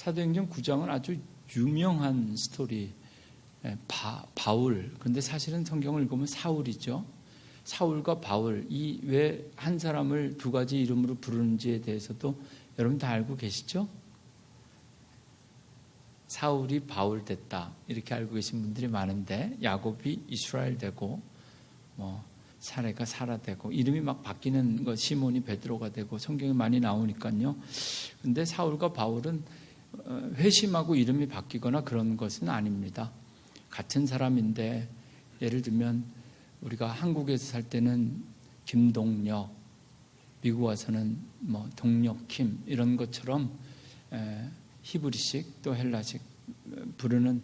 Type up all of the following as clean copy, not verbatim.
사도행전 9장은 아주 유명한 스토리. 바울. 그런데 사실은 성경을 읽으면 사울이죠. 사울과 바울, 이 왜 한 사람을 두 가지 이름으로 부르는지에 대해서도 여러분 다 알고 계시죠? 사울이 바울 됐다, 이렇게 알고 계신 분들이 많은데, 야곱이 이스라엘 되고, 사레가 사라 되고, 이름이 막 바뀌는 거, 시몬이 베드로가 되고, 성경에 많이 나오니까요. 근데 사울과 바울은 회심하고 이름이 바뀌거나 그런 것은 아닙니다. 같은 사람인데, 예를 들면 우리가 한국에서 살 때는 김동력, 미국 와서는 동력킴, 이런 것처럼 히브리식 또 헬라식 부르는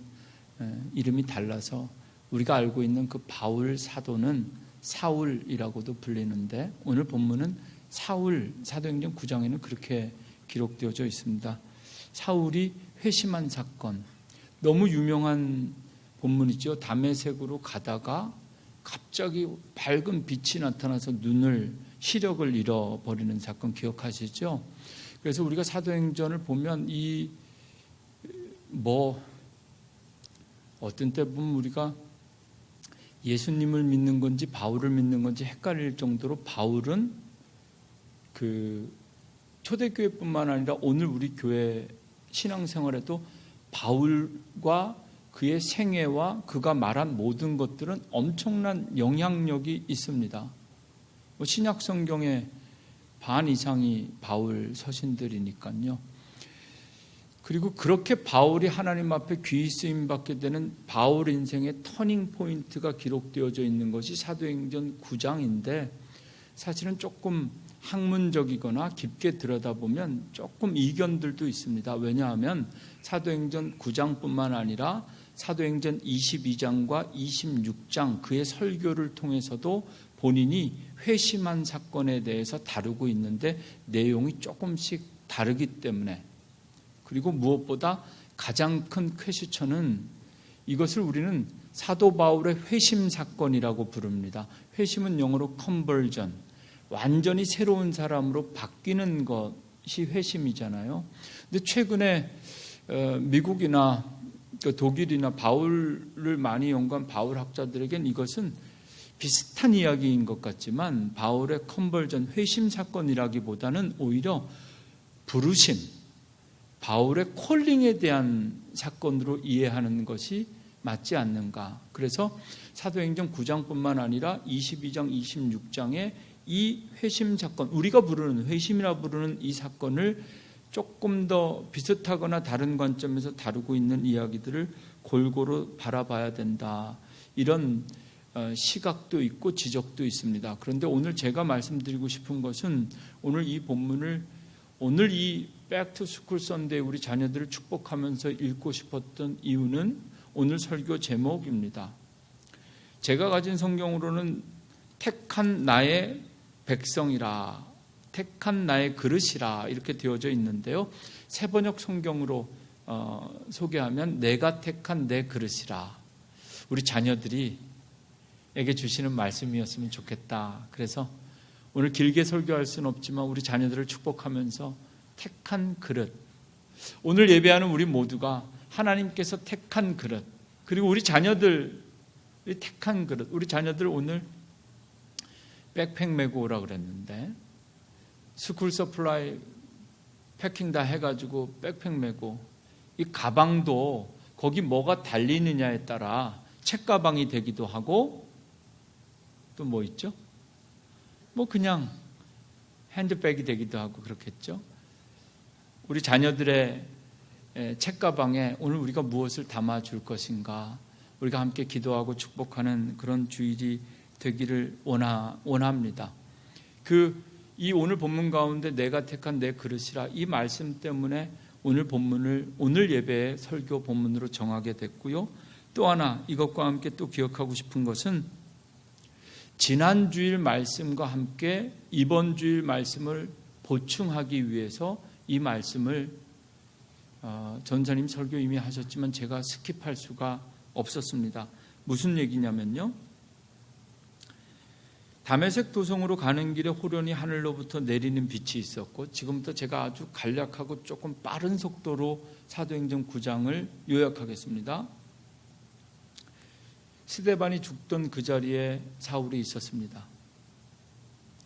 이름이 달라서 우리가 알고 있는 그 바울 사도는 사울이라고도 불리는데, 오늘 본문은 사울, 사도행전 9장에는 그렇게 기록되어져 있습니다. 사울이 회심한 사건, 너무 유명한 본문이죠. 다메섹으로 가다가 갑자기 밝은 빛이 나타나서 시력을 잃어버리는 사건 기억하시죠? 그래서 우리가 사도행전을 보면 어떤 때 보면 우리가 예수님을 믿는 건지 바울을 믿는 건지 헷갈릴 정도로, 바울은 그 초대교회뿐만 아니라 오늘 우리 교회 신앙생활에도 바울과 그의 생애와 그가 말한 모든 것들은 엄청난 영향력이 있습니다. 신약 성경의 반 이상이 바울 서신들이니까요. 그리고 그렇게 바울이 하나님 앞에 귀히 쓰임 받게 되는 바울 인생의 터닝 포인트가 기록되어져 있는 것이 사도행전 9장인데, 사실은 조금 학문적이거나 깊게 들여다보면 조금 이견들도 있습니다. 왜냐하면 사도행전 9장뿐만 아니라 사도행전 22장과 26장 그의 설교를 통해서도 본인이 회심한 사건에 대해서 다루고 있는데 내용이 조금씩 다르기 때문에, 그리고 무엇보다 가장 큰 퀘스천은 이것을 우리는 사도 바울의 회심 사건이라고 부릅니다. 회심은 영어로 conversion, 완전히 새로운 사람으로 바뀌는 것이 회심이잖아요. 근데 최근에 미국이나 독일이나 바울을 많이 연구한 바울 학자들에겐 이것은 비슷한 이야기인 것 같지만, 바울의 컨버전, 회심 사건이라기보다는 오히려 부르심, 바울의 콜링에 대한 사건으로 이해하는 것이 맞지 않는가. 그래서 사도행전 9장뿐만 아니라 22장, 26장에 이 회심 사건, 우리가 부르는 회심이라 부르는 이 사건을 조금 더 비슷하거나 다른 관점에서 다루고 있는 이야기들을 골고루 바라봐야 된다, 이런 시각도 있고 지적도 있습니다. 그런데 오늘 제가 말씀드리고 싶은 것은, 오늘 이 본문을, 오늘 이 Back to School Sunday 우리 자녀들을 축복하면서 읽고 싶었던 이유는 오늘 설교 제목입니다. 제가 가진 성경으로는 택한 나의 백성이라, 택한 나의 그릇이라 이렇게 되어져 있는데요, 새번역 성경으로 소개하면 내가 택한 내 그릇이라, 우리 자녀들이 에게 주시는 말씀이었으면 좋겠다. 그래서 오늘 길게 설교할 수는 없지만 우리 자녀들을 축복하면서 택한 그릇, 오늘 예배하는 우리 모두가 하나님께서 택한 그릇, 그리고 우리 자녀들이 택한 그릇. 우리 자녀들 오늘 백팩 메고 오라 그랬는데, 스쿨 서플라이 패킹 다 해가지고 백팩 메고, 이 가방도 거기 뭐가 달리느냐에 따라 책가방이 되기도 하고, 또 뭐 있죠? 그냥 핸드백이 되기도 하고 그렇겠죠. 우리 자녀들의 책가방에 오늘 우리가 무엇을 담아줄 것인가, 우리가 함께 기도하고 축복하는 그런 주일이 되기를 원합니다. 이 오늘 본문 가운데 내가 택한 내 그릇이라, 이 말씀 때문에 오늘 본문을 오늘 예배의 설교 본문으로 정하게 됐고요. 또 하나 이것과 함께 또 기억하고 싶은 것은, 지난 주일 말씀과 함께 이번 주일 말씀을 보충하기 위해서 이 말씀을 전사님 설교 이미 하셨지만 제가 스킵할 수가 없었습니다. 무슨 얘기냐면요, 다메섹 도성으로 가는 길에 호련히 하늘로부터 내리는 빛이 있었고, 지금부터 제가 아주 간략하고 조금 빠른 속도로 사도행전 9장을 요약하겠습니다. 스데반이 죽던 그 자리에 사울이 있었습니다.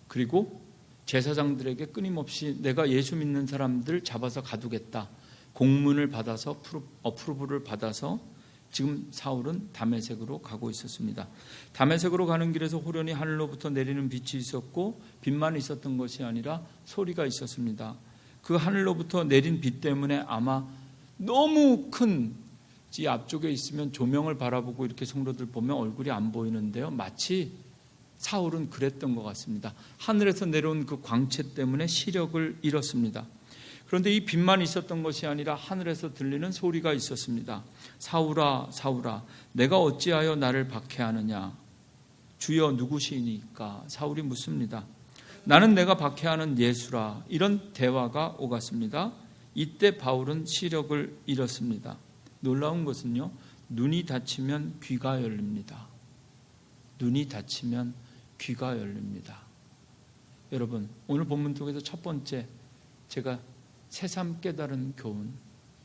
그리고 제사장들에게 끊임없이 내가 예수 믿는 사람들 잡아서 가두겠다, 공문을 받아서 어프로브를 받아서 지금 사울은 다메섹으로 가고 있었습니다. 다메섹으로 가는 길에서 호련히 하늘로부터 내리는 빛이 있었고, 빛만 있었던 것이 아니라 소리가 있었습니다. 그 하늘로부터 내린 빛 때문에 아마 너무 큰, 이 앞쪽에 있으면 조명을 바라보고 이렇게 성도들 보면 얼굴이 안 보이는데요, 마치 사울은 그랬던 것 같습니다. 하늘에서 내려온 그 광채 때문에 시력을 잃었습니다. 그런데 이 빛만 있었던 것이 아니라 하늘에서 들리는 소리가 있었습니다. 사울아, 사울아, 내가 어찌하여 나를 박해하느냐? 주여 누구시니까? 사울이 묻습니다. 나는 내가 박해하는 예수라. 이런 대화가 오갔습니다. 이때 바울은 시력을 잃었습니다. 놀라운 것은요, 눈이 닫히면 귀가 열립니다. 눈이 닫히면 귀가 열립니다. 여러분, 오늘 본문 속에서 첫 번째 제가 새삼 깨달은 교훈,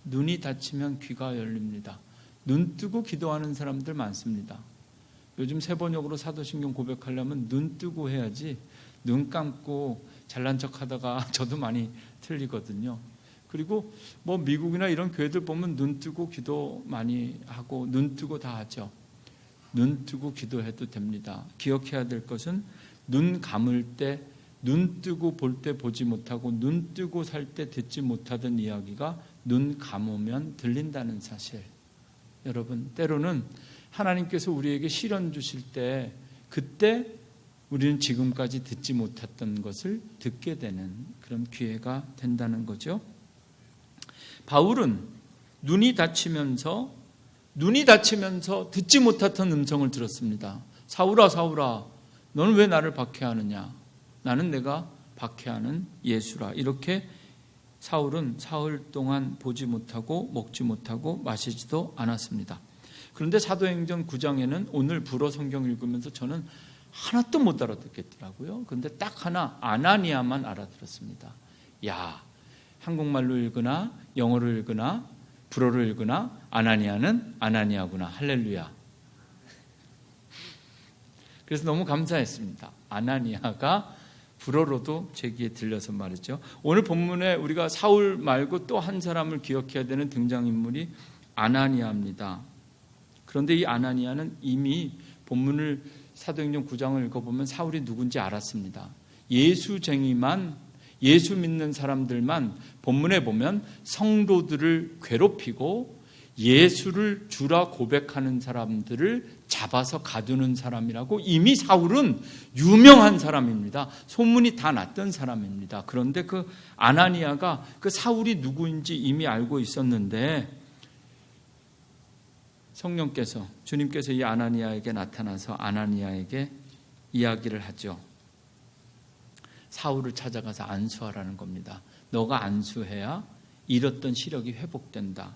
눈이 닫히면 귀가 열립니다. 눈 뜨고 기도하는 사람들 많습니다. 요즘 새번역으로 사도신경 고백하려면 눈 뜨고 해야지, 눈 감고 잘난 척하다가 저도 많이 틀리거든요. 그리고 뭐 미국이나 이런 교회들 보면 눈 뜨고 기도 많이 하고 눈 뜨고 다 하죠. 눈 뜨고 기도해도 됩니다. 기억해야 될 것은 눈 감을 때, 눈 뜨고 볼 때 보지 못하고 눈 뜨고 살 때 듣지 못하던 이야기가 눈 감으면 들린다는 사실. 여러분, 때로는 하나님께서 우리에게 시련 주실 때, 그때 우리는 지금까지 듣지 못했던 것을 듣게 되는 그런 기회가 된다는 거죠. 바울은 눈이 닫히면서 듣지 못했던 음성을 들었습니다. 사울아, 사울아, 너는 왜 나를 박해하느냐? 나는 내가 박해하는 예수라. 이렇게 사울은 사흘 동안 보지 못하고 먹지 못하고 마시지도 않았습니다. 그런데 사도행전 9장에는 오늘 불어 성경 읽으면서 저는 하나도 못 알아듣겠더라고요. 그런데 딱 하나, 아나니아만 알아들었습니다. 야, 한국말로 읽으나 영어로 읽으나 불어로 읽으나 아나니아는 아나니아구나. 할렐루야. 그래서 너무 감사했습니다. 아나니아가 불어로도 제 귀에 들려서 말이죠. 오늘 본문에 우리가 사울 말고 또 한 사람을 기억해야 되는 등장인물이 아나니아입니다. 그런데 이 아나니아는 이미 본문을 사도행전 9장을 읽어보면 사울이 누군지 알았습니다. 예수쟁이만, 예수 믿는 사람들만 본문에 보면 성도들을 괴롭히고 예수를 주라 고백하는 사람들을 잡아서 가두는 사람이라고 이미 사울은 유명한 사람입니다. 소문이 다 났던 사람입니다. 그런데 그 아나니아가 그 사울이 누구인지 이미 알고 있었는데 성령께서, 주님께서 이 아나니아에게 나타나서 아나니아에게 이야기를 하죠. 사울을 찾아가서 안수하라는 겁니다. 너가 안수해야 잃었던 시력이 회복된다.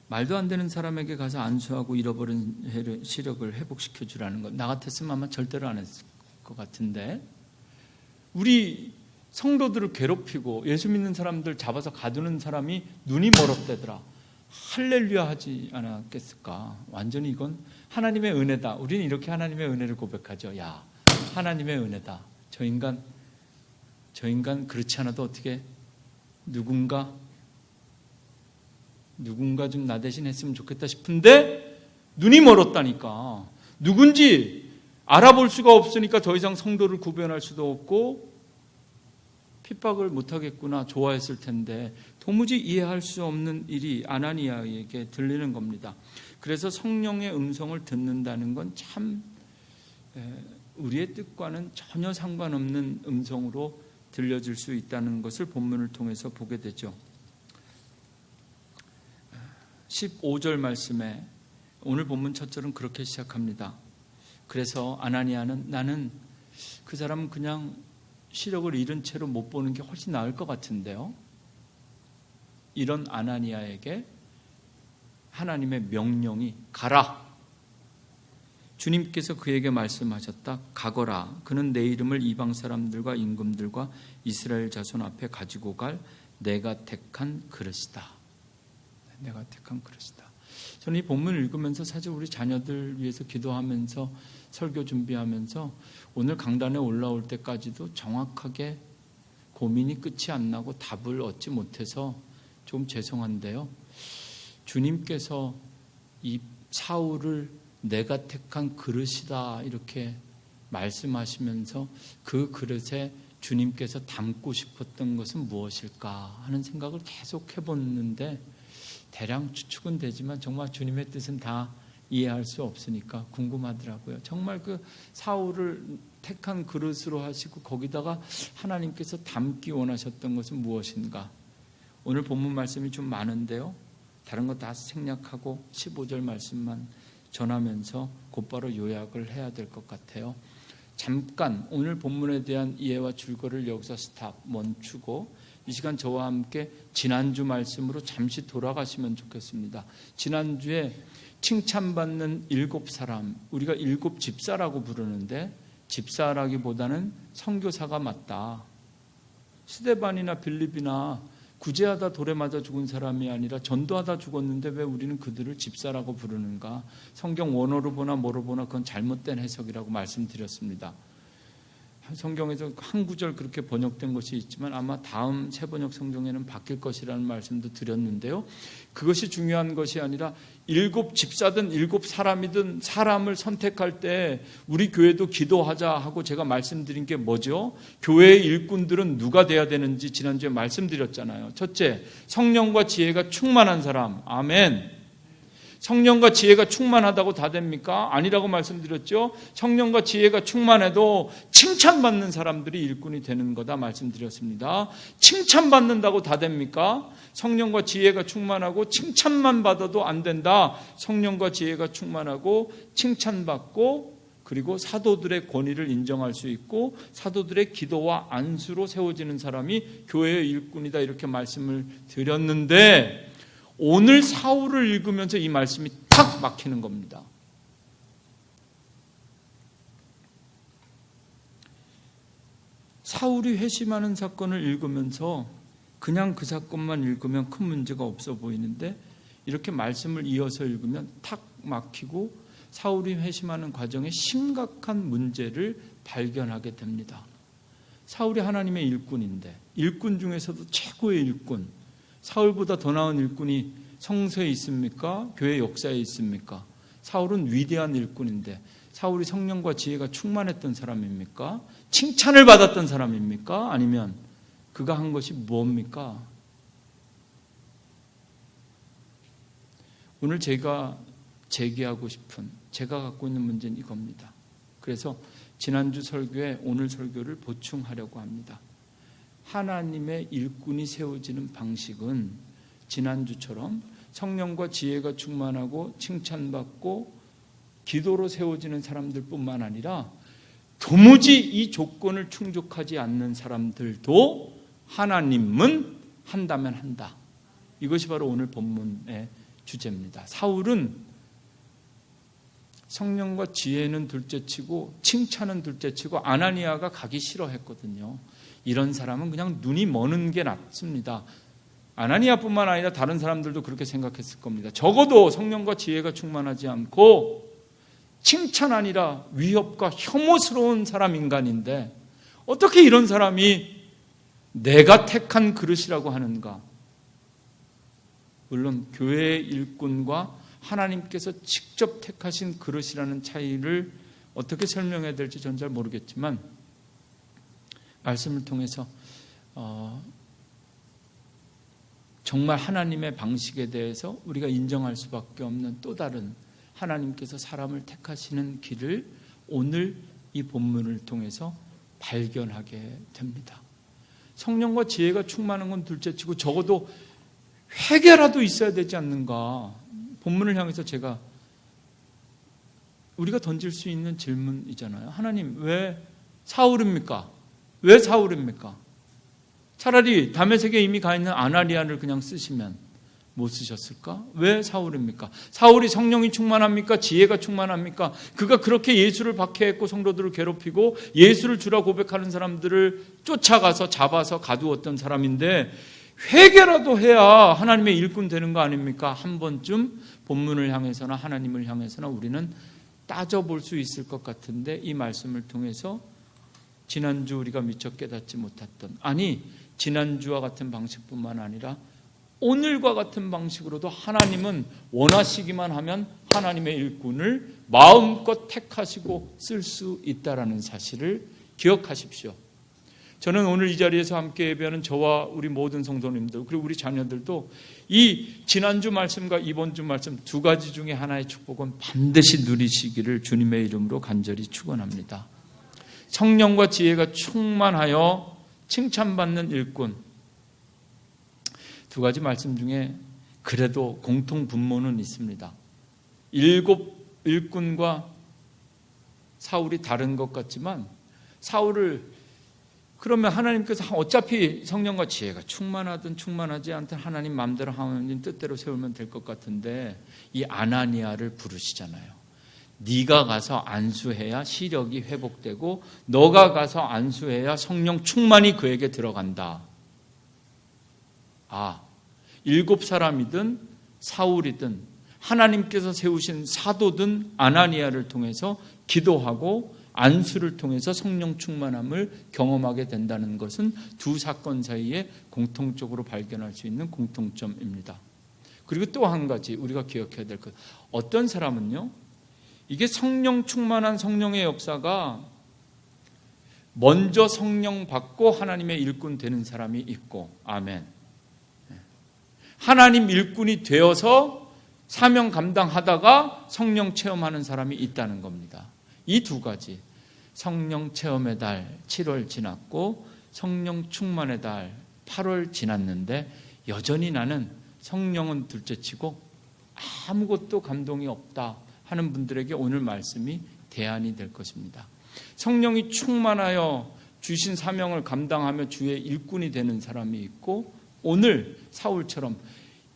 말도 안 되는 사람에게 가서 안수하고 잃어버린 시력을 회복시켜 주라는 것, 나 같았으면 아마 절대로 안 했을 것 같은데, 우리 성도들을 괴롭히고 예수 믿는 사람들 잡아서 가두는 사람이 눈이 멀었대더라. 할렐루야 하지 않았겠을까? 완전히 이건 하나님의 은혜다. 우리는 이렇게 하나님의 은혜를 고백하죠. 야, 하나님의 은혜다. 저 인간 그렇지 않아도 어떻게 누군가 좀 나 대신 했으면 좋겠다 싶은데 눈이 멀었다니까. 누군지 알아볼 수가 없으니까 더 이상 성도를 구별할 수도 없고 핍박을 못하겠구나 좋아했을 텐데 도무지 이해할 수 없는 일이 아나니아에게 들리는 겁니다. 그래서 성령의 음성을 듣는다는 건 참 우리의 뜻과는 전혀 상관없는 음성으로 들려질 수 있다는 것을 본문을 통해서 보게 되죠. 15절 말씀에 오늘 본문 첫 절은 그렇게 시작합니다. 그래서 아나니아는 나는 그 사람은 그냥 시력을 잃은 채로 못 보는 게 훨씬 나을 것 같은데요. 이런 아나니아에게 하나님의 명령이 가라. 주님께서 그에게 말씀하셨다. 가거라. 그는 내 이름을 이방 사람들과 임금들과 이스라엘 자손 앞에 가지고 갈 내가 택한 그릇이다. 내가 택한 그릇이다. 저는 이 본문을 읽으면서 사실 우리 자녀들 위해서 기도하면서 설교 준비하면서 오늘 강단에 올라올 때까지도 정확하게 고민이 끝이 안 나고 답을 얻지 못해서 좀 죄송한데요. 주님께서 이 사울을 내가 택한 그릇이다 이렇게 말씀하시면서 그 그릇에 주님께서 담고 싶었던 것은 무엇일까 하는 생각을 계속 해봤는데 대략 추측은 되지만 정말 주님의 뜻은 다 이해할 수 없으니까 궁금하더라고요. 정말 그 사울을 택한 그릇으로 하시고 거기다가 하나님께서 담기 원하셨던 것은 무엇인가? 오늘 본문 말씀이 좀 많은데요. 다른 거 다 생략하고 15절 말씀만 전하면서 곧바로 요약을 해야 될 것 같아요. 잠깐 오늘 본문에 대한 이해와 줄거리를 여기서 멈추고 이 시간 저와 함께 지난주 말씀으로 잠시 돌아가시면 좋겠습니다. 지난주에 칭찬받는 7사람, 우리가 7집사라고 부르는데 집사라기보다는 선교사가 맞다. 스데반이나 빌립이나 구제하다 돌에 맞아 죽은 사람이 아니라 전도하다 죽었는데 왜 우리는 그들을 집사라고 부르는가? 성경 원어로 보나 뭐로 보나 그건 잘못된 해석이라고 말씀드렸습니다. 성경에서 한 구절 그렇게 번역된 것이 있지만 아마 다음 새 번역 성경에는 바뀔 것이라는 말씀도 드렸는데요. 그것이 중요한 것이 아니라 7집사든 7사람이든 사람을 선택할 때 우리 교회도 기도하자 하고 제가 말씀드린 게 뭐죠? 교회의 일꾼들은 누가 돼야 되는지 지난주에 말씀드렸잖아요. 첫째, 성령과 지혜가 충만한 사람. 아멘. 성령과 지혜가 충만하다고 다 됩니까? 아니라고 말씀드렸죠. 성령과 지혜가 충만해도 칭찬받는 사람들이 일꾼이 되는 거다 말씀드렸습니다. 칭찬받는다고 다 됩니까? 성령과 지혜가 충만하고 칭찬만 받아도 안 된다. 성령과 지혜가 충만하고 칭찬받고 그리고 사도들의 권위를 인정할 수 있고 사도들의 기도와 안수로 세워지는 사람이 교회의 일꾼이다 이렇게 말씀을 드렸는데 오늘 사울을 읽으면서 이 말씀이 탁 막히는 겁니다. 사울이 회심하는 사건을 읽으면서 그냥 그 사건만 읽으면 큰 문제가 없어 보이는데 이렇게 말씀을 이어서 읽으면 탁 막히고 사울이 회심하는 과정에 심각한 문제를 발견하게 됩니다. 사울이 하나님의 일꾼인데 일꾼 중에서도 최고의 일꾼, 사울보다 더 나은 일꾼이 성서에 있습니까? 교회 역사에 있습니까? 사울은 위대한 일꾼인데 사울이 성령과 지혜가 충만했던 사람입니까? 칭찬을 받았던 사람입니까? 아니면 그가 한 것이 뭡니까? 오늘 제가 제기하고 싶은 제가 갖고 있는 문제는 이겁니다. 그래서 지난주 설교에 오늘 설교를 보충하려고 합니다. 하나님의 일꾼이 세워지는 방식은 지난주처럼 성령과 지혜가 충만하고 칭찬받고 기도로 세워지는 사람들뿐만 아니라 도무지 이 조건을 충족하지 않는 사람들도 하나님은 한다면 한다. 이것이 바로 오늘 본문의 주제입니다. 사울은 성령과 지혜는 둘째치고 칭찬은 둘째치고 아나니아가 가기 싫어했거든요. 이런 사람은 그냥 눈이 머는 게 낫습니다. 아나니아뿐만 아니라 다른 사람들도 그렇게 생각했을 겁니다. 적어도 성령과 지혜가 충만하지 않고 칭찬 아니라 위협과 혐오스러운 사람 인간인데 어떻게 이런 사람이 내가 택한 그릇이라고 하는가? 물론 교회의 일꾼과 하나님께서 직접 택하신 그릇이라는 차이를 어떻게 설명해야 될지 전 잘 모르겠지만 말씀을 통해서 정말 하나님의 방식에 대해서 우리가 인정할 수밖에 없는 또 다른 하나님께서 사람을 택하시는 길을 오늘 이 본문을 통해서 발견하게 됩니다. 성령과 지혜가 충만한 건 둘째치고 적어도 회개라도 있어야 되지 않는가. 본문을 향해서 제가 우리가 던질 수 있는 질문이잖아요. 하나님 왜 사울입니까? 왜 사울입니까? 차라리 다메섹에 이미 가 있는 아나니아를 그냥 쓰시면 못 쓰셨을까? 왜 사울입니까? 사울이 성령이 충만합니까? 지혜가 충만합니까? 그가 그렇게 예수를 박해했고 성도들을 괴롭히고 예수를 주라 고백하는 사람들을 쫓아가서 잡아서 가두었던 사람인데 회개라도 해야 하나님의 일꾼 되는 거 아닙니까? 한 번쯤 본문을 향해서나 하나님을 향해서나 우리는 따져볼 수 있을 것 같은데, 이 말씀을 통해서 지난주 우리가 미처 깨닫지 못했던, 아니 지난주와 같은 방식뿐만 아니라 오늘과 같은 방식으로도 하나님은 원하시기만 하면 하나님의 일꾼을 마음껏 택하시고 쓸 수 있다는 사실을 기억하십시오. 저는 오늘 이 자리에서 함께 예배하는 저와 우리 모든 성도님들 그리고 우리 자녀들도 이 지난주 말씀과 이번 주 말씀 두 가지 중에 하나의 축복은 반드시 누리시기를 주님의 이름으로 간절히 축원합니다. 성령과 지혜가 충만하여 칭찬받는 일꾼. 두 가지 말씀 중에 그래도 공통 분모는 있습니다. 7 일꾼과 사울이 다른 것 같지만, 사울을 그러면 하나님께서 어차피 성령과 지혜가 충만하든 충만하지 않든 하나님 마음대로 하나님 뜻대로 세우면 될 것 같은데, 이 아나니아를 부르시잖아요. 네가 가서 안수해야 시력이 회복되고 너가 가서 안수해야 성령 충만이 그에게 들어간다. 7사람이든 사울이든 하나님께서 세우신 사도든 아나니아를 통해서 기도하고 안수를 통해서 성령 충만함을 경험하게 된다는 것은 두 사건 사이에 공통적으로 발견할 수 있는 공통점입니다. 그리고 또 한 가지 우리가 기억해야 될 것, 어떤 사람은요, 이게 성령 충만한 성령의 역사가 먼저 성령 받고 하나님의 일꾼 되는 사람이 있고, 아멘, 하나님 일꾼이 되어서 사명 감당하다가 성령 체험하는 사람이 있다는 겁니다. 이 두 가지, 성령 체험의 달 7월 지났고 성령 충만의 달 8월 지났는데 여전히 나는 성령은 둘째치고 아무것도 감동이 없다 하는 분들에게 오늘 말씀이 대안이 될 것입니다. 성령이 충만하여 주신 사명을 감당하며 주의 일꾼이 되는 사람이 있고, 오늘 사울처럼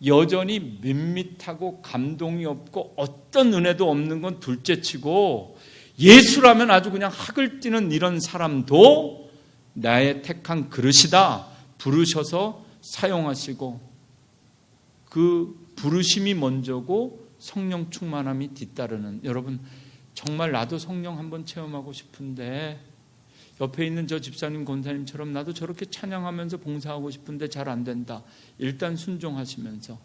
여전히 밋밋하고 감동이 없고 어떤 은혜도 없는 건 둘째치고 예수라면 아주 그냥 학을 띠는 이런 사람도 나의 택한 그릇이다 부르셔서 사용하시고, 그 부르심이 먼저고 성령 충만함이 뒤따르는, 여러분 정말 나도 성령 한번 체험하고 싶은데, 옆에 있는 저 집사님 권사님처럼 나도 저렇게 찬양하면서 봉사하고 싶은데 잘 안 된다. 일단 순종하시면서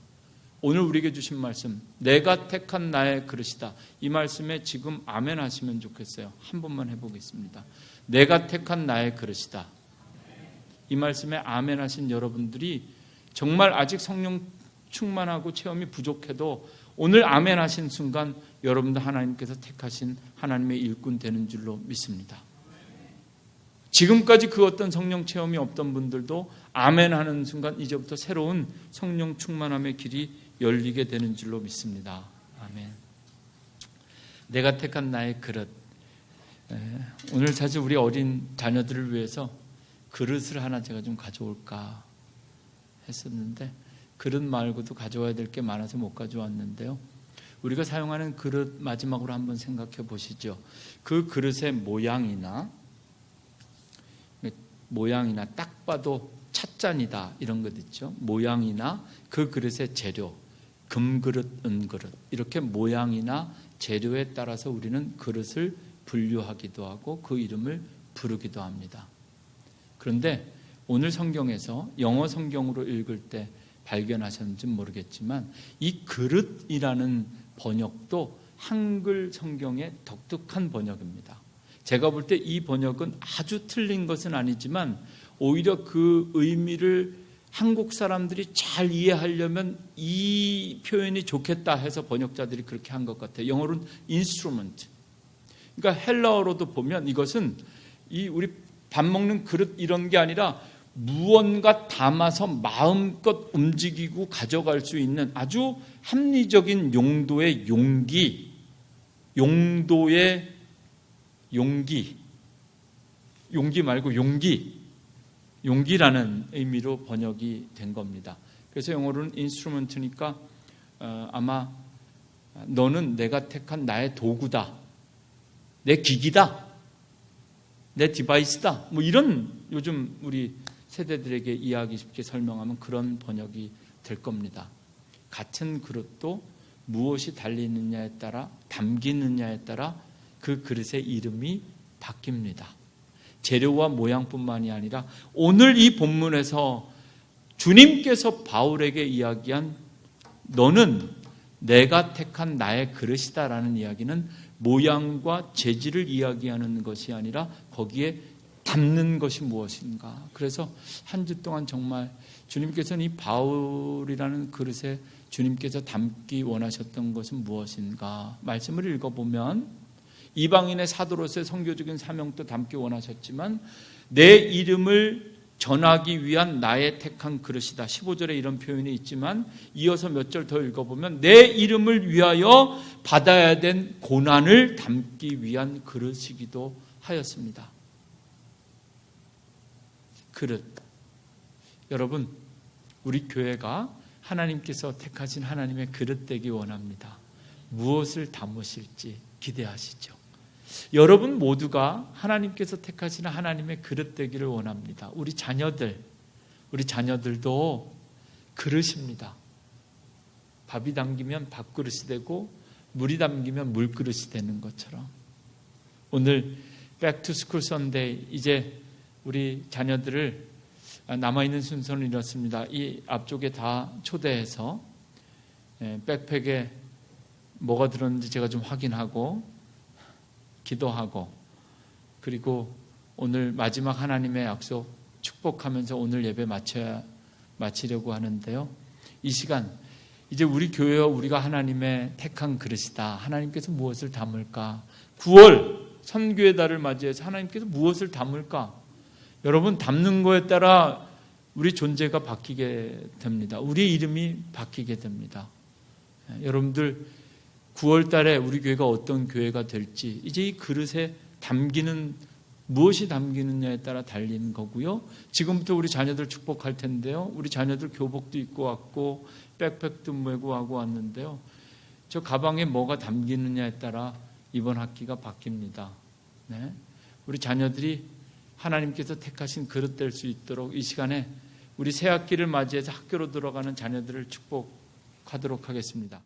오늘 우리에게 주신 말씀, 내가 택한 나의 그릇이다, 이 말씀에 지금 아멘 하시면 좋겠어요. 한 번만 해보겠습니다. 내가 택한 나의 그릇이다. 이 말씀에 아멘 하신 여러분들이 정말 아직 성령 충만하고 체험이 부족해도 오늘 아멘 하신 순간 여러분들 하나님께서 택하신 하나님의 일꾼 되는 줄로 믿습니다. 지금까지 그 어떤 성령 체험이 없던 분들도 아멘 하는 순간 이제부터 새로운 성령 충만함의 길이 열리게 되는 줄로 믿습니다. 아멘. 내가 택한 나의 그릇. 오늘 사실 우리 어린 자녀들을 위해서 그릇을 하나 제가 좀 가져올까 했었는데, 그릇 말고도 가져와야 될 게 많아서 못 가져왔는데요. 우리가 사용하는 그릇 마지막으로 한번 생각해 보시죠. 그 그릇의 모양이나 딱 봐도 찻잔이다 이런 것 있죠. 모양이나 그 그릇의 재료, 금그릇, 은그릇, 이렇게 모양이나 재료에 따라서 우리는 그릇을 분류하기도 하고 그 이름을 부르기도 합니다. 그런데 오늘 성경에서 영어 성경으로 읽을 때 발견하셨는지는 모르겠지만 이 그릇이라는 번역도 한글 성경의 독특한 번역입니다. 제가 볼 때 이 번역은 아주 틀린 것은 아니지만 오히려 그 의미를 한국 사람들이 잘 이해하려면 이 표현이 좋겠다 해서 번역자들이 그렇게 한 것 같아요. 영어로는 instrument. 그러니까 헬라어로도 보면 이것은 이 우리 밥 먹는 그릇 이런 게 아니라 무언가 담아서 마음껏 움직이고 가져갈 수 있는 아주 합리적인 용도의 용기, 용기라는 의미로 번역이 된 겁니다. 그래서 영어로는 인스트루먼트니까 아마 너는 내가 택한 나의 도구다, 내 기기다, 내 디바이스다, 뭐 이런 요즘 우리 세대들에게 이해하기 쉽게 설명하면 그런 번역이 될 겁니다. 같은 그릇도 무엇이 달리느냐에 따라, 담기느냐에 따라 그 그릇의 이름이 바뀝니다. 재료와 모양뿐만이 아니라 오늘 이 본문에서 주님께서 바울에게 이야기한 너는 내가 택한 나의 그릇이다라는 이야기는 모양과 재질을 이야기하는 것이 아니라 거기에 담는 것이 무엇인가. 그래서 한 주 동안 정말 주님께서는 이 바울이라는 그릇에 주님께서 담기 원하셨던 것은 무엇인가. 말씀을 읽어보면 이방인의 사도로서의 선교적인 사명도 담기 원하셨지만 내 이름을 전하기 위한 나의 택한 그릇이다. 15절에 이런 표현이 있지만 이어서 몇 절 더 읽어보면 내 이름을 위하여 받아야 된 고난을 담기 위한 그릇이기도 하였습니다. 그릇. 여러분, 우리 교회가 하나님께서 택하신 하나님의 그릇 되기 원합니다. 무엇을 담으실지 기대하시죠. 여러분 모두가 하나님께서 택하시는 하나님의 그릇 되기를 원합니다. 우리 자녀들도 그릇입니다. 밥이 담기면 밥그릇이 되고 물이 담기면 물그릇이 되는 것처럼 오늘 백투스쿨 선데이 이제 우리 자녀들을 남아있는 순서는 이렇습니다. 이 앞쪽에 다 초대해서 백팩에 뭐가 들었는지 제가 좀 확인하고 기도하고 그리고 오늘 마지막 하나님의 약속 축복하면서 오늘 예배 마치려고 하는데요. 이 시간 이제 우리 교회와 우리가 하나님의 택한 그릇이다. 하나님께서 무엇을 담을까? 9월 선교의 달을 맞이해서 하나님께서 무엇을 담을까? 여러분 담는 거에 따라 우리 존재가 바뀌게 됩니다. 우리 이름이 바뀌게 됩니다. 여러분들 9월 달에 우리 교회가 어떤 교회가 될지 이제 이 그릇에 담기는 무엇이 담기느냐에 따라 달리는 거고요. 지금부터 우리 자녀들 축복할 텐데요. 우리 자녀들 교복도 입고 왔고 백팩도 메고 하고 왔는데요. 저 가방에 뭐가 담기느냐에 따라 이번 학기가 바뀝니다. 네. 우리 자녀들이 하나님께서 택하신 그릇 될 수 있도록 이 시간에 우리 새 학기를 맞이해서 학교로 들어가는 자녀들을 축복하도록 하겠습니다.